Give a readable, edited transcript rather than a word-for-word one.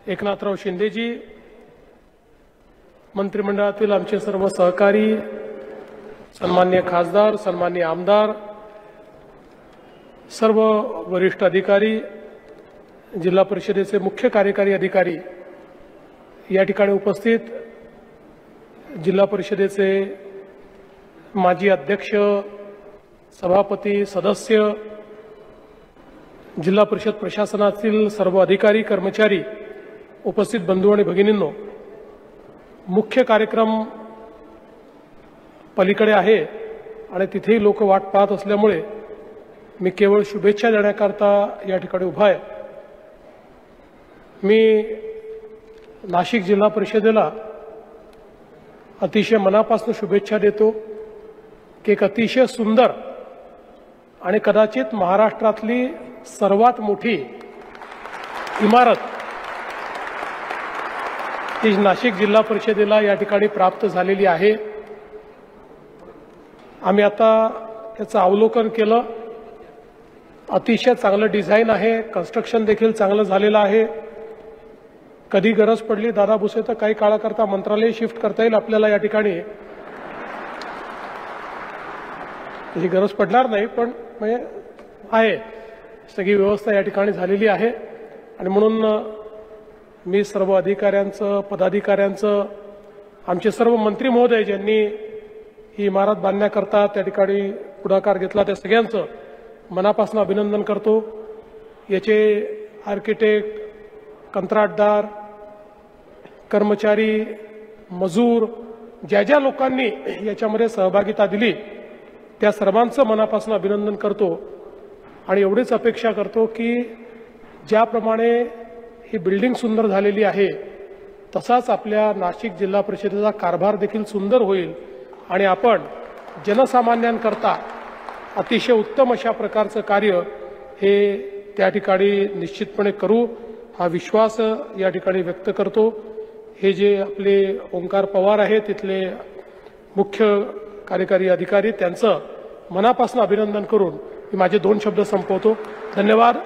एकनाथराव शिंदेजी, मंत्रिमंडळातील आमचे सर्व सहकारी, सन्माननीय खासदार, सन्माननीय आमदार, सर्व वरिष्ठ अधिकारी, जिल्हा परिषदेचे मुख्य कार्यकारी अधिकारी या ठिकाणी उपस्थित, जिल्हा परिषदेचे माजी अध्यक्ष, सभापती, सदस्य, जिल्हा परिषद प्रशासनातील सर्व अधिकारी, कर्मचारी, उपस्थित बंधू आणि भगिनींनो, मुख्य कार्यक्रम पलीकडे आहे आणि तिथेही लोक वाट पाहत असल्यामुळे मी केवळ शुभेच्छा देण्याकरता या ठिकाणी उभा आहे। मी नाशिक जिल्हा परिषदेला अतिशय मनापासून शुभेच्छा देतो की एक अतिशय सुंदर आणि कदाचित महाराष्ट्रातली सर्वात मोठी इमारत ही नाशिक जिल्हा परिषदेला या ठिकाणी प्राप्त झालेली आहे। आम्ही आता याचं अवलोकन केलं, अतिशय चांगलं डिझाईन आहे, कन्स्ट्रक्शन देखील चांगलं झालेलं आहे। कधी गरज पडली दादा भुसे तर काही काळाकरता मंत्रालय शिफ्ट करता येईल आपल्याला या ठिकाणी, त्याची गरज पडणार नाही, पण म्हणजे आहे सगळी व्यवस्था या ठिकाणी झालेली आहे। आणि म्हणून मी सर्व अधिकाऱ्यांचं, पदाधिकाऱ्यांचं, आमचे सर्व मंत्री महोदय ज्यांनी ही इमारत बांधण्याकरता त्या ठिकाणी पुढाकार घेतला त्या सगळ्यांचं मनापासून अभिनंदन करतो। याचे आर्किटेक्ट, कंत्राटदार, कर्मचारी, मजूर, ज्या ज्या लोकांनी याच्यामध्ये सहभागिता दिली त्या सर्वांचं मनापासून अभिनंदन करतो आणि एवढीच अपेक्षा करतो की ज्याप्रमाणे ही बिल्डिंग सुंदर झालेली आहे तसाच आपल्या नाशिक जिल्हा परिषदेचा कारभार देखील सुंदर होईल आणि आपण जनसामान्यांकरता अतिशय उत्तम अशा प्रकारचं कार्य हे त्या ठिकाणी निश्चितपणे करू, हा विश्वास या ठिकाणी व्यक्त करतो। हे जे आपले ओंकार पवार आहेत तिथले मुख्य कार्यकारी अधिकारी, त्यांचं मनापासून अभिनंदन करून मी माझे 2 शब्द संपवतो। धन्यवाद।